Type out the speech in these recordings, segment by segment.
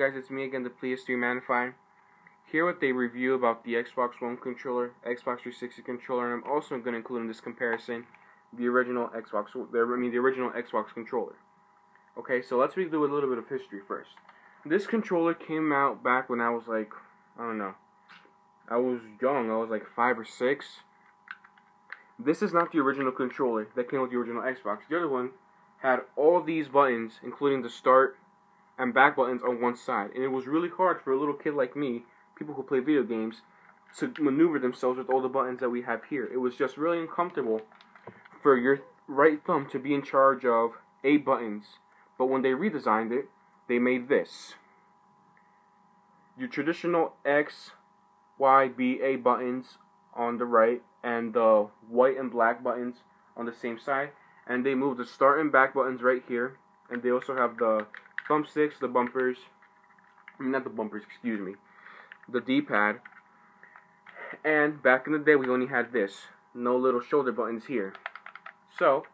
guys? It's me again, the PS3 Manify. Here with a review about the Xbox One controller, Xbox 360 controller, and I'm also going to include in this comparison the original the original Xbox controller. Okay, so let's do a little bit of history first. This controller came out back when I was like, I don't know, I was young. I was like 5 or 6. This is not the original controller that came with the original Xbox. The other one had all these buttons, including the start and back buttons on one side. And it was really hard for a little kid like me, people who play video games, to maneuver themselves with all the buttons that we have here. It was just really uncomfortable for your right thumb to be in charge of 8 buttons. But when they redesigned it, they made this. Your traditional X, Y, B, A buttons on the right, and the white and black buttons on the same side. And they moved the start and back buttons right here. And they also have the thumbsticks, the bumpers, not the bumpers, excuse me, the D-pad. And back in the day, we only had this. No little shoulder buttons here. So,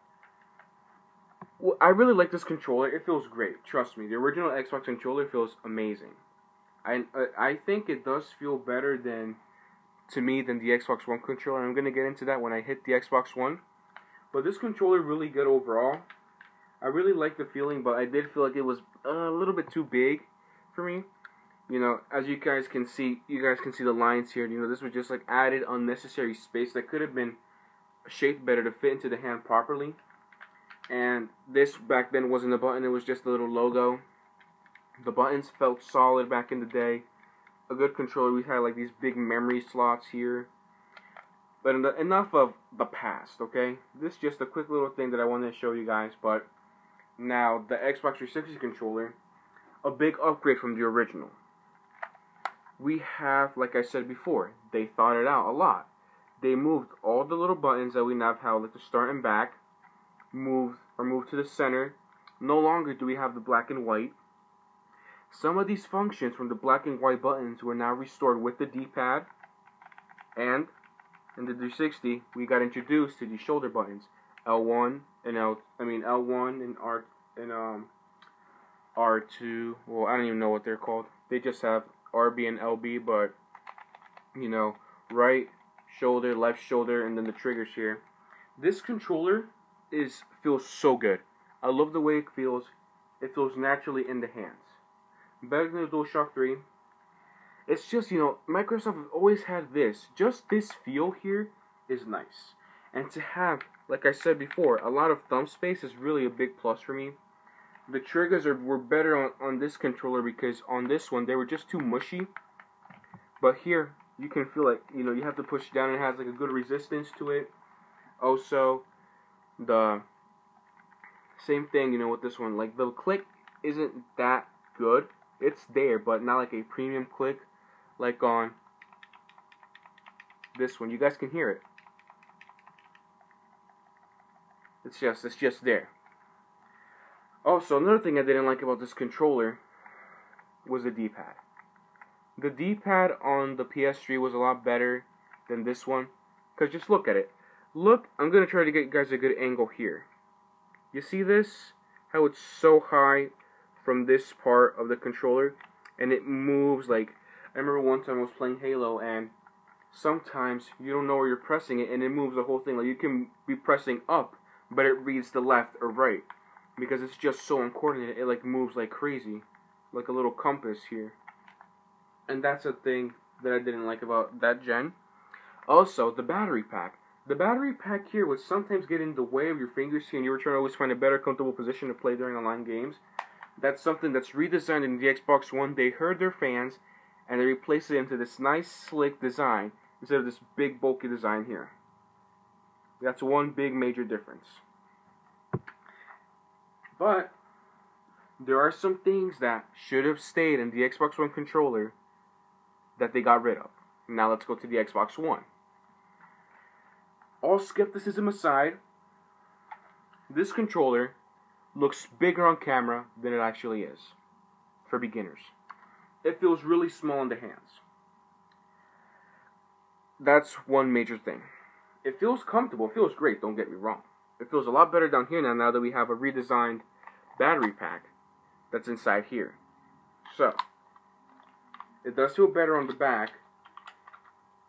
well, I really like this controller. It feels great. Trust me, the original Xbox controller feels amazing. I think it does feel better to me than the Xbox One controller. I'm going to get into that when I hit the Xbox One. But this controller really good overall. I really like the feeling, but I did feel like it was a little bit too big for me. You know, as you guys can see the lines here. You know, this was just like added unnecessary space that could have been shaped better to fit into the hand properly. And this back then wasn't a button, it was just a little logo. The buttons felt solid back in the day. A good controller. We had like these big memory slots here. But enough of the past, okay? This is just a quick little thing that I wanted to show you guys. But now, the Xbox 360 controller, a big upgrade from the original. We have, like I said before, they thought it out a lot. They moved all the little buttons that we now have, like the start and back, moved to the center. No longer do we have the black and white. Some of these functions from the black and white buttons were now restored with the D-pad. And in the 360, we got introduced to the shoulder buttons, L1 and L1 and R2. Well, I don't even know what they're called. They just have RB and LB, but you know, right shoulder, left shoulder, and then the triggers here. This controller feels so good. I love the way it feels. It feels naturally in the hands. Better than the DualShock 3. It's just, you know, Microsoft has always had this. Just this feel here is nice. And to have, like I said before, a lot of thumb space is really a big plus for me. The triggers were better on this controller because on this one they were just too mushy. But here you can feel like, you know, you have to push down and it has like a good resistance to it. Also, the same thing, you know, with this one. Like the click isn't that good. It's there, but not like a premium click like on this one. You guys can hear it. It's just there. Also, another thing I didn't like about this controller was the D-pad. The D-pad on the PS3 was a lot better than this one. Because just look at it. Look, I'm going to try to get you guys a good angle here. You see this? How it's so high from this part of the controller. And it moves like... I remember one time I was playing Halo and sometimes you don't know where you're pressing it and it moves the whole thing. Like you can be pressing up, but it reads the left or right. Because it's just so uncoordinated, it like moves like crazy. Like a little compass here. And that's a thing that I didn't like about that gen. Also, the battery pack. The battery pack here would sometimes get in the way of your fingers here and you were trying to always find a better comfortable position to play during online games. That's something that's redesigned in the Xbox One. They heard their fans and they replaced it into this nice slick design instead of this big bulky design here. That's one big major difference. But there are some things that should have stayed in the Xbox One controller that they got rid of. Now let's go to the Xbox One. All skepticism aside, this controller looks bigger on camera than it actually is for beginners. It feels really small in the hands. That's one major thing. It feels comfortable, it feels great, don't get me wrong. It feels a lot better down here now that we have a redesigned battery pack that's inside here. So, It does feel better on the back.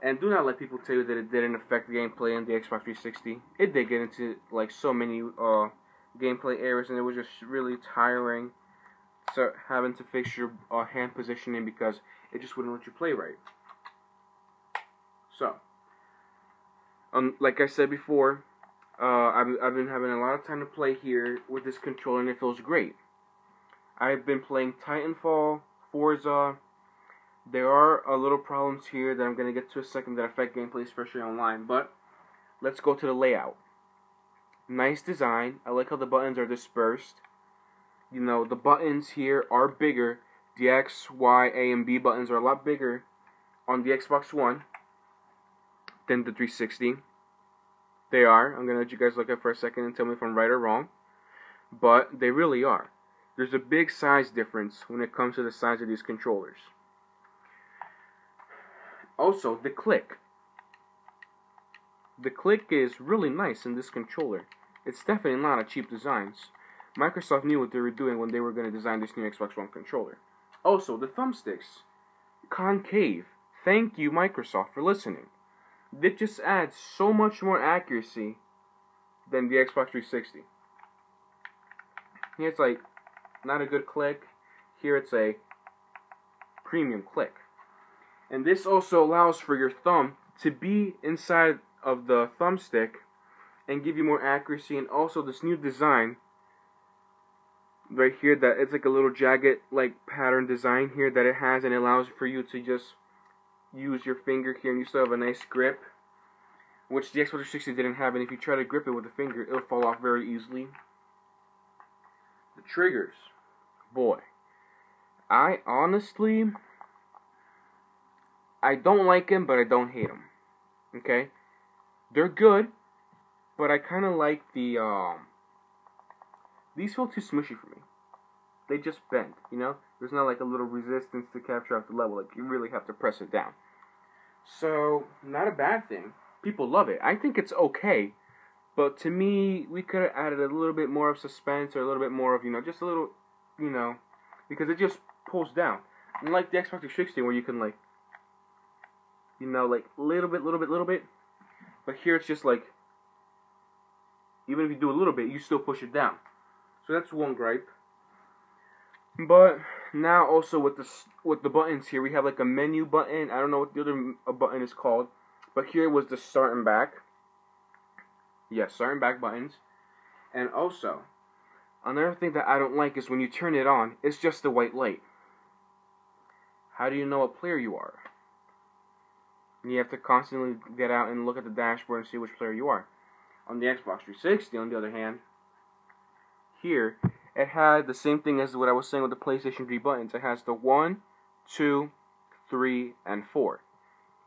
And do not let people tell you that it didn't affect the gameplay on the Xbox 360. It did get into like so many gameplay errors, and it was just really tiring. So having to fix your hand positioning because it just wouldn't let you play right. So, like I said before, I've been having a lot of time to play here with this controller, and it feels great. I've been playing Titanfall, Forza. There are a little problems here that I'm going to get to in a second that affect gameplay, especially online. But let's go to the layout. Nice design. I like how the buttons are dispersed. You know, the buttons here are bigger. The X, Y, A, and B buttons are a lot bigger on the Xbox One than the 360. They are. I'm going to let you guys look at it for a second and tell me if I'm right or wrong. But they really are. There's a big size difference when it comes to the size of these controllers. Also, the click. The click is really nice in this controller. It's definitely not a cheap design. Microsoft knew what they were doing when they were going to design this new Xbox One controller. Also, the thumbsticks. Concave. Thank you, Microsoft, for listening. This just adds so much more accuracy than the Xbox 360. Here it's like, not a good click. Here it's a premium click. And this also allows for your thumb to be inside of the thumbstick and give you more accuracy. And also this new design right here, that it's like a little jagged like pattern design here that it has, and it allows for you to just use your finger here and you still have a nice grip, which the Xbox 360 didn't have. And if you try to grip it with a finger, it'll fall off very easily. The triggers, boy, I don't like them, but I don't hate them. Okay? They're good, but I kind of like the, these feel too smushy for me. They just bend, you know? There's not like a little resistance to capture out the level. Like, you really have to press it down. So, not a bad thing. People love it. I think it's okay, but to me, we could have added a little bit more of suspense or a little bit more of, you know, just a little, you know, because it just pulls down. Unlike the Xbox 360 where you can, like, you know, like, little bit. But here it's just like, even if you do a little bit, you still push it down. So that's one gripe. But now also with the buttons here, we have like a menu button. I don't know what the other button is called. But here was the start and back. Yes, start and back buttons. And also, another thing that I don't like is when you turn it on, it's just a white light. How do you know what player you are? You have to constantly get out and look at the dashboard and see which player you are. On the Xbox 360, on the other hand, here, it had the same thing as what I was saying with the PlayStation 3 buttons. It has the 1, 2, 3, and 4.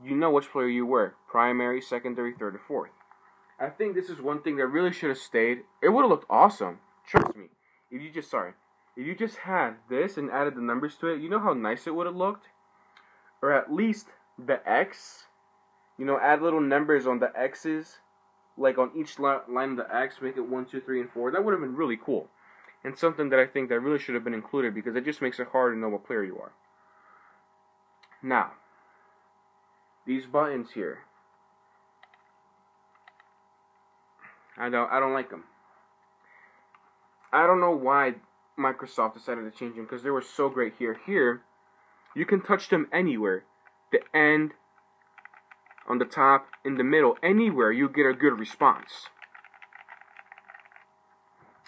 You know which player you were. Primary, secondary, third, or fourth. I think this is one thing that really should have stayed. It would have looked awesome. Trust me. If you just had this and added the numbers to it, you know how nice it would have looked? Or at least the X, you know, add little numbers on the X's, like on each line of the X, make it 1, 2, 3, and 4. That would have been really cool. And something that I think that really should have been included because it just makes it hard to know what player you are. Now, these buttons here, I don't like them. I don't know why Microsoft decided to change them because they were so great here. Here, you can touch them anywhere. The end, on the top, in the middle, anywhere you get a good response.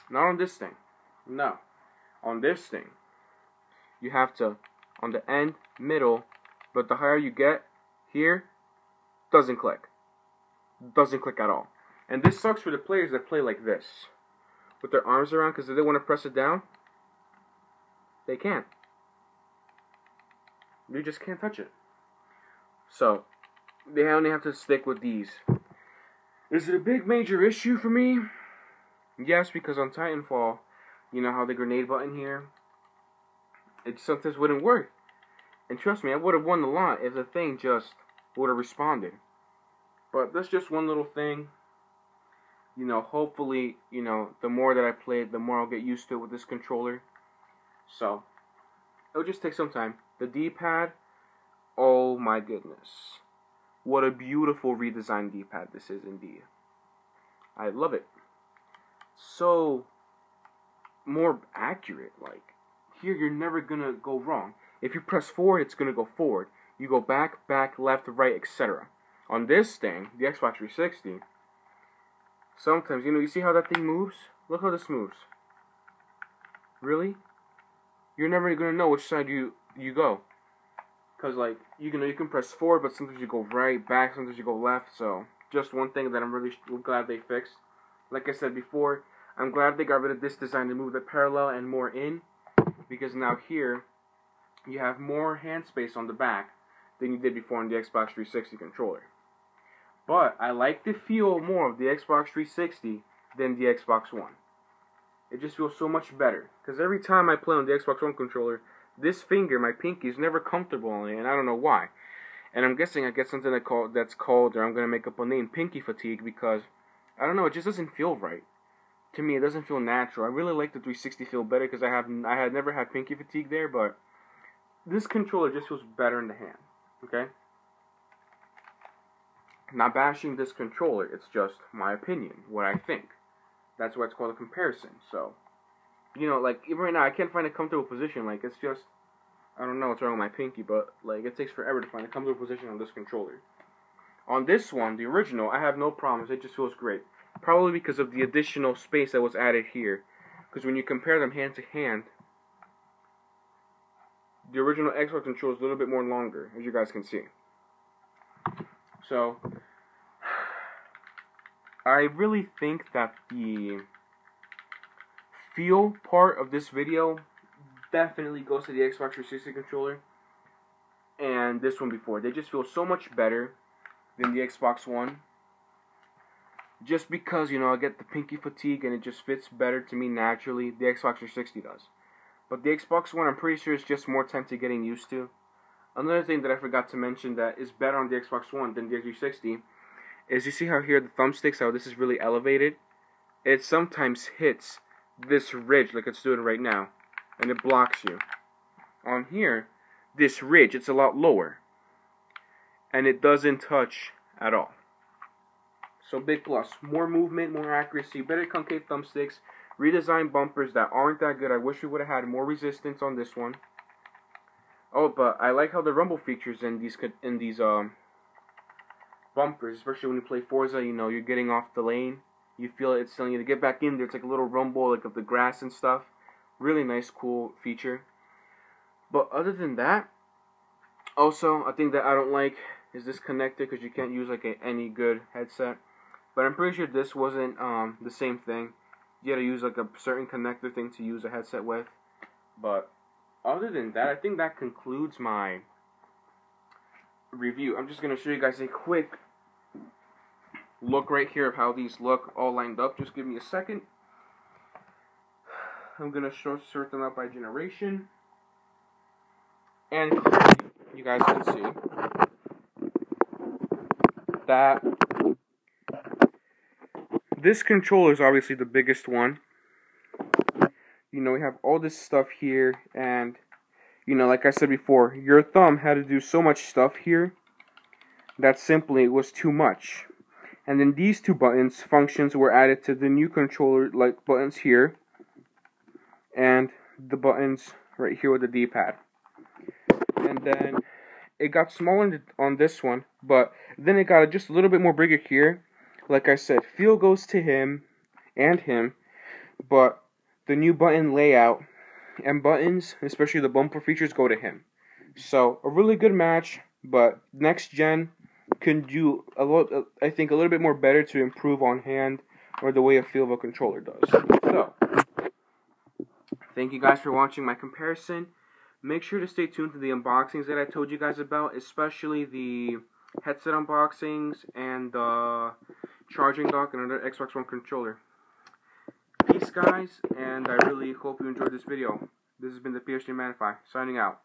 Not on this thing. No. On this thing, you have to, on the end, middle, but the higher you get, here, doesn't click. Doesn't click at all. And this sucks for the players that play like this, with their arms around, because if they want to press it down, they can't. You just can't touch it. So, they only have to stick with these. Is it a big major issue for me? Yes, because on Titanfall, you know how the grenade button here, it sometimes wouldn't work. And trust me, I would have won the lot if the thing just would have responded. But that's just one little thing. You know, hopefully, you know, the more that I play it, the more I'll get used to it with this controller. So, it'll just take some time. The D-pad, Oh my goodness. What a beautiful redesigned D-pad this is indeed. I love it. So more accurate. Like here you're never gonna go wrong. If you press forward, it's gonna go forward. You go back, left, right, etc. On this thing, the Xbox 360, sometimes, you see how that thing moves? Look how this moves. Really? You're never gonna know which side you go. Cause like you can press forward, but sometimes you go right, back, sometimes you go left. So just one thing that I'm really glad they fixed. Like I said before, I'm glad they got rid of this design to move the parallel and more in, because now here you have more hand space on the back than you did before on the Xbox 360 controller. But I like the feel more of the Xbox 360 than the Xbox One. It just feels so much better. Because every time I play on the Xbox One controller, this finger, my pinky, is never comfortable on it, and I don't know why. And I'm guessing I get something that's called, or I'm going to make up a name, pinky fatigue, because, I don't know, it just doesn't feel right. To me, it doesn't feel natural. I really like the 360 feel better, because I had never had pinky fatigue there, but this controller just feels better in the hand. Okay? Not bashing this controller, it's just my opinion, what I think. That's why it's called a comparison. So, like, even right now, I can't find a comfortable position. Like, it's just, I don't know what's wrong with my pinky, but, like, it takes forever to find a comfortable position on this controller. On this one, the original, I have no problems. It just feels great. Probably because of the additional space that was added here. Because when you compare them hand to hand, the original Xbox controller is a little bit more longer, as you guys can see. So, I really think that the feel part of this video definitely goes to the Xbox 360 controller and this one before. They just feel so much better than the Xbox One. Just because, I get the pinky fatigue and it just fits better to me naturally. The Xbox 360 does. But the Xbox One, I'm pretty sure it's just more time to getting used to. Another thing that I forgot to mention that is better on the Xbox One than the 360 is, you see how here the thumbsticks, how this is really elevated? It sometimes hits this ridge like it's doing right now, and it blocks you. On here, this ridge, it's a lot lower, and it doesn't touch at all. So big plus. More movement, more accuracy, better concave thumbsticks, redesigned bumpers that aren't that good. I wish we would have had more resistance on this one. Oh, but I like how the rumble features in these bumpers, especially when you play Forza, you're getting off the lane. You feel it's telling you to get back in there. It's like a little rumble, like of the grass and stuff. Really nice, cool feature. But other than that, also, a thing that I don't like is this connector, because you can't use like any good headset. But I'm pretty sure this wasn't the same thing. You had to use like a certain connector thing to use a headset with. But other than that, I think that concludes my review. I'm just going to show you guys a quick look right here of how these look all lined up. Just give me a second. I'm going to sort them out by generation. And you guys can see that this controller is obviously the biggest one. We have all this stuff here, and like I said before, your thumb had to do so much stuff here that simply was too much. And then these two buttons functions were added to the new controller, like buttons here, and the buttons right here with the D-pad. And then it got smaller on this one, but then it got just a little bit more bigger here. Like I said, feel goes to him and him, but the new button layout and buttons, especially the bumper features, go to him. So a really good match, but next gen can do I think a little bit more better to improve on hand or the way a feel of a controller does. So thank you guys for watching my comparison. Make sure to stay tuned to the unboxings that I told you guys about, especially the headset unboxings and the charging dock and another Xbox One controller. Peace, guys, and I really hope you enjoyed this video. This has been the PhD Manify, signing out.